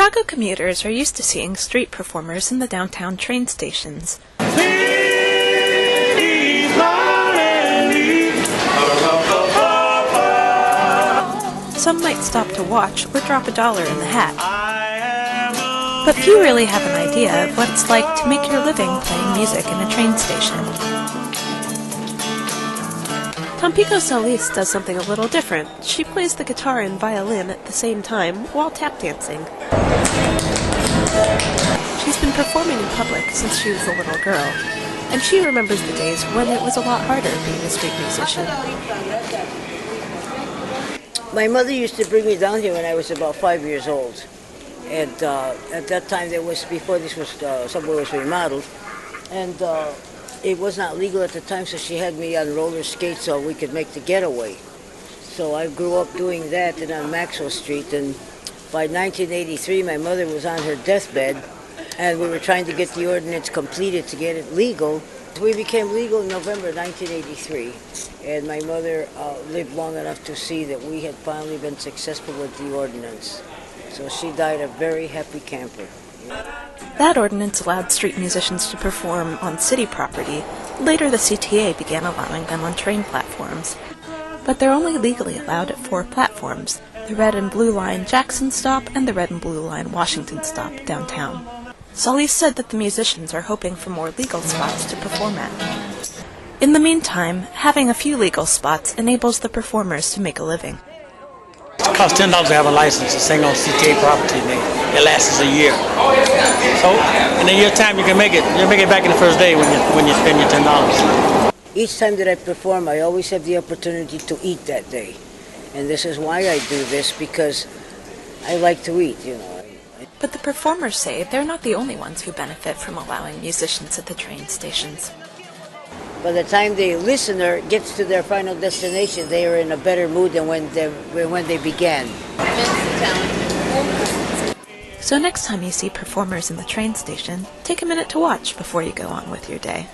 Chicago commuters are used to seeing street performers in the downtown train stations. Some might stop to watch or drop $1 in the hat. But few really have an idea of what it's like to make your living playing music in a train station. Tampico Solis does something a little different. She plays the guitar and violin at the same time while tap dancing. She's been performing in public since she was a little girl, and she remembers the days when it was a lot harder being a street musician. My mother used to bring me down here when I was about 5 years old. And at that time, before this was, subway was remodeled. And it was not legal at the time, so she had me on roller skates so we could make the getaway. So I grew up doing that and on Maxwell Street. And by 1983, my mother was on her deathbed, and we were trying to get the ordinance completed to get it legal. We became legal in November 1983, and my mother lived long enough to see that we had finally been successful with the ordinance. So she died a very happy camper. That ordinance allowed street musicians to perform on city property. Later, the CTA began allowing them on train platforms. But they're only legally allowed at 4 platforms: the Red and Blue Line Jackson stop and the Red and Blue Line Washington stop downtown. Solis said that the musicians are hoping for more legal spots to perform at. In the meantime, having a few legal spots enables the performers to make a living. It costs $10 to have a license to sing on CTA property, and it lasts a year. So in a year's time, you can make it. You'll make it back in the first day when you spend your $10. Each time that I perform, I always have the opportunity to eat that day, and this is why I do this, because I like to eat, you know. But the performers say they're not the only ones who benefit from allowing musicians at the train stations. By the time the listener gets to their final destination, they are in a better mood than when they began. So next time you see performers in the train station, take a minute to watch before you go on with your day.